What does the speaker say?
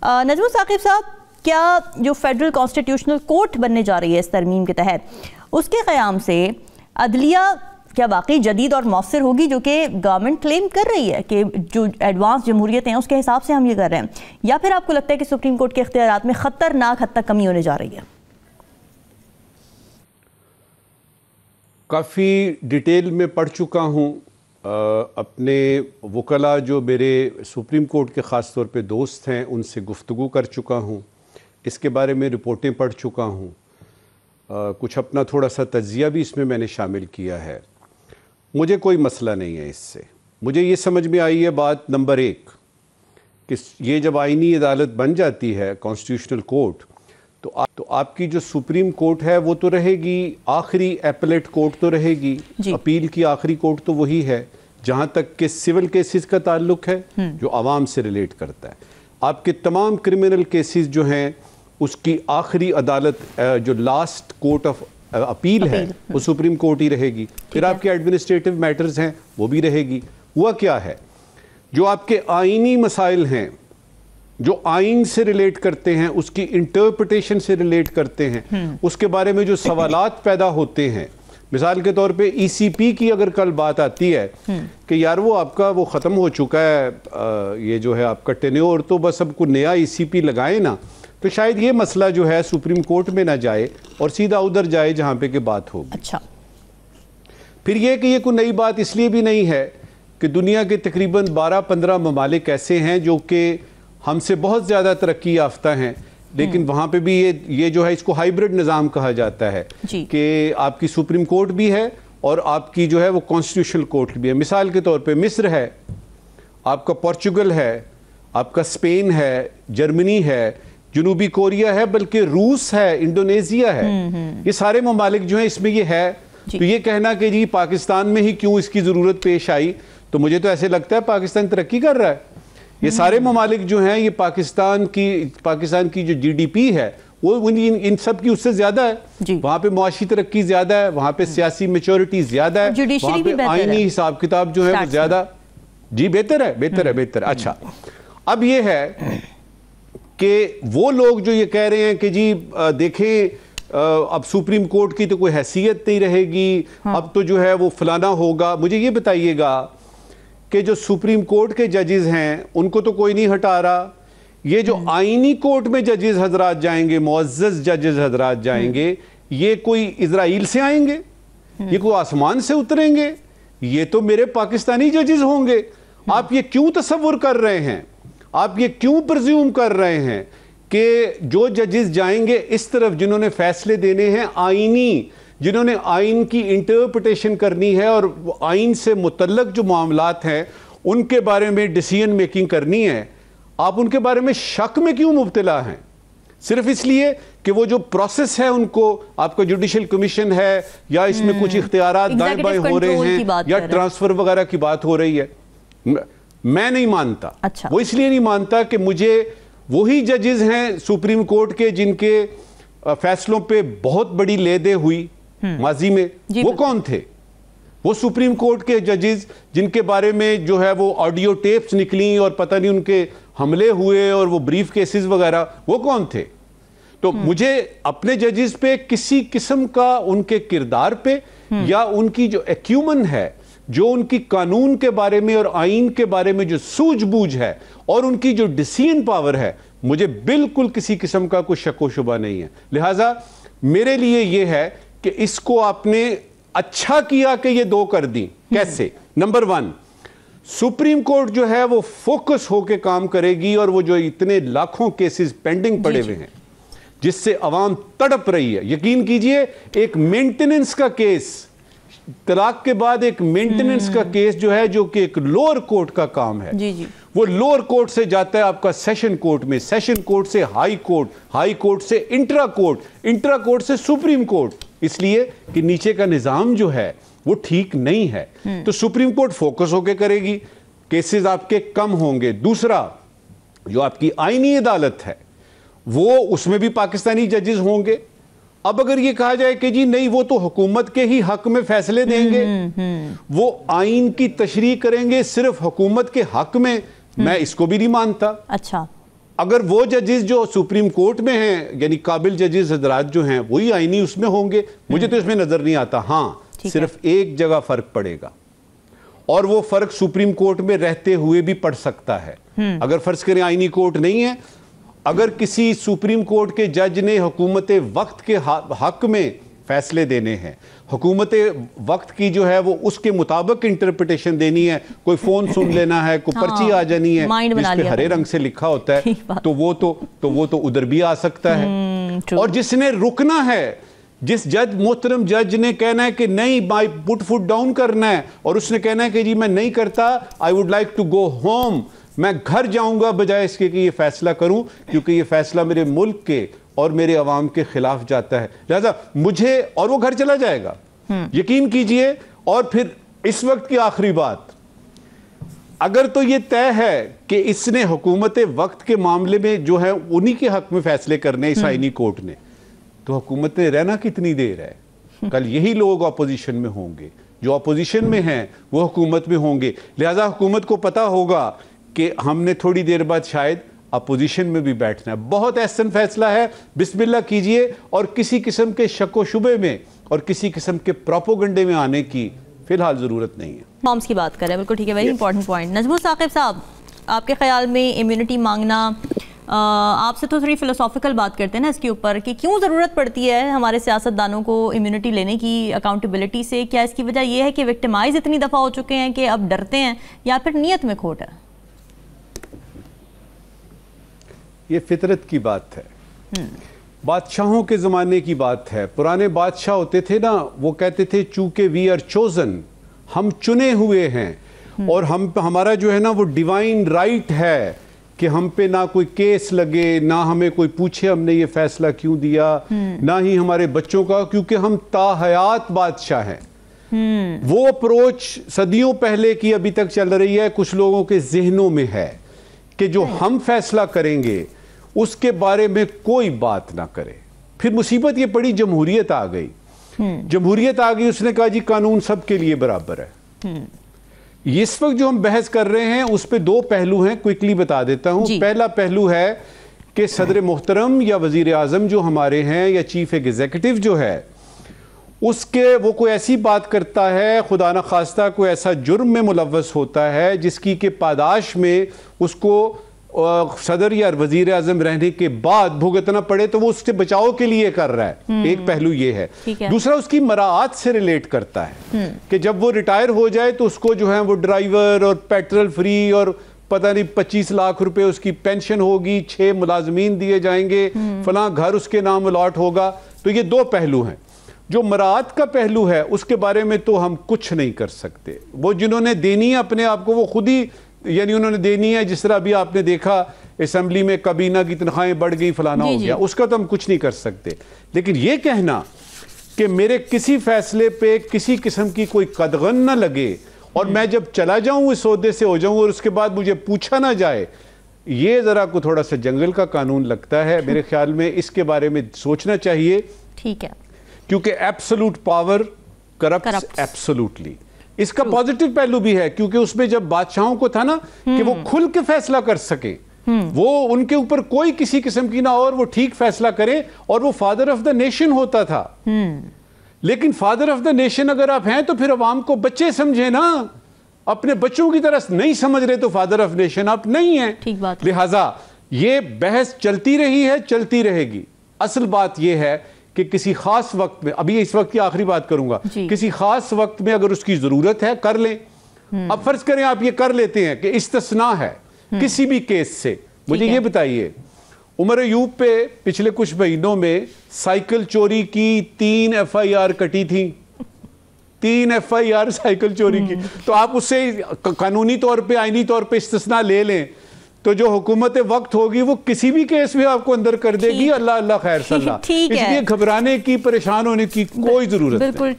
नजमुल साकिब साहब, क्या जो फेडरल कॉन्स्टिट्यूशनल कोर्ट बनने जा रही है इस तरमीम के तहत, उसके क़याम से अदलिया क्या वाकई जदीद और मौसर होगी, जो कि गवर्नमेंट क्लेम कर रही है कि जो एडवांस जमहूरियत हैं उसके हिसाब से हम ये कर रहे हैं, या फिर आपको लगता है कि सुप्रीम कोर्ट के इख्तियारात में ख़तरनाक हद तक कमी होने जा रही है? काफ़ी डिटेल में पढ़ चुका हूँ, अपने वकला जो मेरे सुप्रीम कोर्ट के ख़ास तौर पे दोस्त हैं उनसे गुफ्तगू कर चुका हूँ, इसके बारे में रिपोर्टें पढ़ चुका हूँ, कुछ अपना थोड़ा सा तज्ज़िया भी इसमें मैंने शामिल किया है। मुझे कोई मसला नहीं है इससे। मुझे ये समझ में आई है बात नंबर एक कि ये जब आईनी अदालत बन जाती है कॉन्स्टिट्यूशनल कोर्ट, तो आपकी जो सुप्रीम कोर्ट है वो तो रहेगी, आखिरी एपेलेट कोर्ट तो रहेगी, अपील की आखिरी कोर्ट तो वही है जहाँ तक कि सिविल केसेस का ताल्लुक है जो आवाम से रिलेट करता है। आपके तमाम क्रिमिनल केसेस जो हैं उसकी आखिरी अदालत जो लास्ट कोर्ट ऑफ अपील है वो सुप्रीम कोर्ट ही रहेगी। फिर आपके एडमिनिस्ट्रेटिव मैटर्स हैं वो भी रहेगी। हुआ क्या है, जो आपके आईनी मसाइल हैं जो आइन से रिलेट करते हैं, उसकी इंटरप्रिटेशन से रिलेट करते हैं, उसके बारे में जो सवालात पैदा होते हैं, मिसाल के तौर पे ईसीपी की अगर कल बात आती है कि यार वो आपका वो ख़त्म हो चुका है, ये जो है आपका टेन्योर, तो बस अब कोई नया ईसीपी लगाए ना, तो शायद ये मसला जो है सुप्रीम कोर्ट में ना जाए और सीधा उधर जाए जहाँ पे की बात होगी। अच्छा, फिर ये कि ये कोई नई बात इसलिए भी नहीं है कि दुनिया के तकरीबन 12-15 ममालिक ऐसे हैं जो कि हमसे बहुत ज़्यादा तरक्की याफ्ता हैं, लेकिन वहाँ पे भी ये जो है इसको हाइब्रिड निज़ाम कहा जाता है कि आपकी सुप्रीम कोर्ट भी है और आपकी जो है वो कॉन्स्टिट्यूशनल कोर्ट भी है। मिसाल के तौर पे मिस्र है, आपका पोर्चुगल है, आपका स्पेन है, जर्मनी है, जनूबी कोरिया है, बल्कि रूस है, इंडोनेशिया है, ये सारे ममालिक जो हैं इसमें ये है। तो ये कहना कि जी पाकिस्तान में ही क्यों इसकी ज़रूरत पेश आई, तो मुझे तो ऐसे लगता है पाकिस्तान तरक्की कर रहा है। ये सारे ममालिक जो हैं ये पाकिस्तान की जो जीडीपी है वो इन सब की उससे ज्यादा है। वहाँ पे मुआशी तरक्की ज्यादा है, वहाँ पे सियासी मैच्योरिटी ज्यादा है, वहाँ पे आईनी हिसाब किताब जो है वो ज्यादा जी बेहतर है। अच्छा, अब ये है कि वो लोग जो ये कह रहे हैं कि जी देखें अब सुप्रीम कोर्ट की तो कोई हैसियत नहीं रहेगी, अब तो जो है वो फलाना होगा। मुझे ये बताइएगा कि जो सुप्रीम कोर्ट के जजेस हैं उनको तो कोई नहीं हटा रहा, ये जो आईनी कोर्ट में जजेस हजरात जाएंगे, मुअज़्ज़ज़ जजेस हजरात जाएंगे, ये कोई इजराइल से आएंगे, ये कोई आसमान से उतरेंगे, ये तो मेरे पाकिस्तानी जजेस होंगे। आप ये क्यों तसव्वुर कर रहे हैं, आप ये क्यों प्रिज्यूम कर रहे हैं कि जो जजेस जाएंगे इस तरफ जिन्होंने फैसले देने हैं आईनी, जिन्होंने आइन की इंटरप्रिटेशन करनी है और आइन से मुतल्लक जो मामलात हैं उनके बारे में डिसीजन मेकिंग करनी है, आप उनके बारे में शक में क्यों मुब्तला हैं? सिर्फ इसलिए कि वो जो प्रोसेस है उनको, आपका जुडिशल कमीशन है या इसमें कुछ इख्तियारात दाएं बाएं हो रहे हैं या ट्रांसफर वगैरह की बात हो रही है, मैं नहीं मानता। अच्छा। वो इसलिए नहीं मानता कि मुझे वही जजेस हैं सुप्रीम कोर्ट के जिनके फैसलों पे बहुत बड़ी लेदे हुई माजी में, वो कौन थे? वो सुप्रीम कोर्ट के जजेस जिनके बारे में जो है वो ऑडियो टेप्स निकली और पता नहीं उनके हमले हुए और वो ब्रीफ केसेस वगैरह, वो कौन थे? तो मुझे अपने जजेस पे किसी किस्म का उनके किरदार पे या उनकी जो एक्यूमन है, जो उनकी कानून के बारे में और आइन के बारे में जो सूझबूझ है और उनकी जो डिसीजन पावर है, मुझे बिल्कुल किसी किस्म का कोई शक व शुबा नहीं है। लिहाजा मेरे लिए यह है कि इसको आपने अच्छा किया कि ये दो कर दी। कैसे? नंबर 1, सुप्रीम कोर्ट जो है वो फोकस होकर काम करेगी और वो जो इतने लाखों केसेस पेंडिंग पड़े हुए हैं जिससे अवाम तड़प रही है, यकीन कीजिए एक मेंटेनेंस का केस, तलाक के बाद एक मेंटेनेंस का केस जो है, जो कि एक लोअर कोर्ट का काम है, वो लोअर कोर्ट से जाता है आपका सेशन कोर्ट में, सेशन कोर्ट से हाई कोर्ट, हाई कोर्ट से इंट्रा कोर्ट, इंट्रा कोर्ट से सुप्रीम कोर्ट, इसलिए कि नीचे का निजाम जो है वो ठीक नहीं है। तो सुप्रीम कोर्ट फोकस होकर करेगी, केसेस आपके कम होंगे। दूसरा, जो आपकी आईनी अदालत है वो उसमें भी पाकिस्तानी जजेस होंगे। अब अगर ये कहा जाए कि जी नहीं वो तो हुकूमत के ही हक में फैसले देंगे, वो आइन की तशरीह करेंगे सिर्फ हुकूमत के हक में, मैं इसको भी नहीं मानता। अच्छा, अगर वो जजेस जो सुप्रीम कोर्ट में हैं, यानी काबिल जजेस हजरात जो हैं, वही आईनी उसमें होंगे, मुझे तो इसमें नजर नहीं आता। हाँ, सिर्फ एक जगह फर्क पड़ेगा, और वो फर्क सुप्रीम कोर्ट में रहते हुए भी पड़ सकता है। अगर फर्ज करें आईनी कोर्ट नहीं है, अगर किसी सुप्रीम कोर्ट के जज ने हुकूमत वक्त के हक में फैसले देने हैं, हुकूमत वक्त की जो है वो उसके मुताबिक इंटरप्रिटेशन देनी है, कोई फोन सुन लेना है, कोई पर्ची आ जानी है जिस पे हरे रंग से लिखा होता है, तो वो तो उधर भी आ सकता है। और जिसने रुकना है, जिस मोहतरम जज ने कहना है कि नहीं, बाई पुट फुट डाउन करना है, और उसने कहना है कि जी मैं नहीं करता, I would like to go home, मैं घर जाऊंगा बजाय इसके कि ये फैसला करूं, क्योंकि ये फैसला मेरे मुल्क के और मेरे अवाम के खिलाफ जाता है, लिहाजा मुझे, और वो घर चला जाएगा, यकीन कीजिए। और फिर इस वक्त की आखिरी बात, अगर तो ये तय है कि इसने हुकूमत वक्त के मामले में जो है उन्हीं के हक में फैसले करने इस आईनी कोर्ट ने, तो हुकूमत ने रहना कितनी देर है? कल यही लोग अपोजिशन में होंगे, जो अपोजिशन में हैं वो हुकूमत में होंगे, लिहाजा हुकूमत को पता होगा कि हमने थोड़ी देर बाद शायद अपोजिशन में भी बैठना है। बहुत अहसन फैसला है, बिस्मिल्लाह कीजिए, और किसी किस्म के शक व शुबे में और किसी किस्म के प्रोपोगंडे में आने की फिलहाल ज़रूरत नहीं है। फॉर्म्स की बात करें, बिल्कुल ठीक है, very important point. Nazmul Sakib साहब, आपके ख्याल में इम्यूनिटी मांगना, आपसे तो थोड़ी फिलोसॉफिकल बात करते हैं ना इसके ऊपर, कि क्यों ज़रूरत पड़ती है हमारे सियासतदानों को इम्यूनिटी लेने की अकाउंटेबिलिटी से? क्या इसकी वजह यह है कि विक्टिमाइज इतनी दफ़ा हो चुके हैं कि अब डरते हैं, या फिर नीयत में खोट है? ये फितरत की बात है, बादशाहों के ज़माने की बात है। पुराने बादशाह होते थे ना, वो कहते थे चूंकि वी आर चोजन, हम चुने हुए हैं, और हमारा जो है ना वो डिवाइन राइट है कि हम पे ना कोई केस लगे, ना हमें कोई पूछे हमने ये फैसला क्यों दिया, ना ही हमारे बच्चों का, क्योंकि हम ताहयात बादशाह हैं। वो अप्रोच सदियों पहले की अभी तक चल रही है, कुछ लोगों के जहनों में है कि जो हम फैसला करेंगे उसके बारे में कोई बात ना करे। फिर मुसीबत ये पड़ी, जमहूरियत आ गई। जमहूरियत आ गई, उसने कहा जी कानून सबके लिए बराबर है। इस वक्त जो हम बहस कर रहे हैं उस पे दो पहलू हैं, क्विकली बता देता हूं। पहला पहलू है कि सदर मोहतरम या वजीर आजम जो हमारे हैं, या चीफ एग्जीक्यूटिव जो है, उसके वो कोई ऐसी बात करता है, खुदा न खास्ता कोई ऐसा जुर्म में मुलव्वस होता है जिसकी के पादाश में उसको सदर या वजीर आजम रहने के बाद भुगतना पड़े, तो वो उससे बचाव के लिए कर रहा है। एक पहलू ये है। दूसरा उसकी मराआत से रिलेट करता है कि जब वो रिटायर हो जाए तो उसको जो है वो ड्राइवर और पेट्रोल फ्री और पता नहीं 25 लाख रुपए उसकी पेंशन होगी, 6 मुलाजमीन दिए जाएंगे, फलां घर उसके नाम अलॉट होगा। तो ये दो पहलू हैं। जो मराआत का पहलू है उसके बारे में तो हम कुछ नहीं कर सकते। वो जिन्होंने देनी है अपने आप को, वो खुद ही, यानी उन्होंने देनी है, जिस तरह अभी आपने देखा असेंबली में कबीना की तनख्वाहें बढ़ गई, फलाना हो गया, उसका तो हम कुछ नहीं कर सकते। लेकिन ये कहना कि मेरे किसी फैसले पे किसी किस्म की कोई कदगन ना लगे और मैं जब चला जाऊं इस ओहदे से हो जाऊं और उसके बाद मुझे पूछा ना जाए, ये जरा को थोड़ा सा जंगल का कानून लगता है। मेरे ख्याल में इसके बारे में सोचना चाहिए। ठीक है, क्योंकि एब्सोल्यूट पावर करप्ट्स एब्सोल्यूटली। इसका पॉजिटिव पहलू भी है, क्योंकि उसमें जब बादशाहों को था ना कि वो खुल के फैसला कर सके, वो उनके ऊपर कोई किसी किस्म की ना, और वो ठीक फैसला करे, और वो फादर ऑफ द नेशन होता था। लेकिन फादर ऑफ द नेशन अगर आप हैं तो फिर अवाम को बच्चे समझे ना, अपने बच्चों की तरह नहीं समझ रहे तो फादर ऑफ नेशन आप नहीं है। ठीक बात। लिहाजा ये बहस चलती रही है, चलती रहेगी। असल बात यह है कि किसी खास वक्त में, अभी इस वक्त की आखिरी बात करूंगा, किसी खास वक्त में अगर उसकी जरूरत है कर लें। अब फर्ज करें आप ये कर लेते हैं कि इस्तिस्ना है किसी भी केस से। मुझे ये बताइए, उमर अयूब पे पिछले कुछ महीनों में साइकिल चोरी की 3 FIR कटी थी, 3 FIR साइकिल चोरी की। तो आप उससे कानूनी तौर पे, आईनी तौर पे इस्तिस्ना ले लें तो जो हुकूमत वक्त होगी वो किसी भी केस में आपको अंदर कर देगी। अल्लाह अल्लाह खैर सल्लाह। इसलिए घबराने की, परेशान होने की कोई जरूरत नहीं।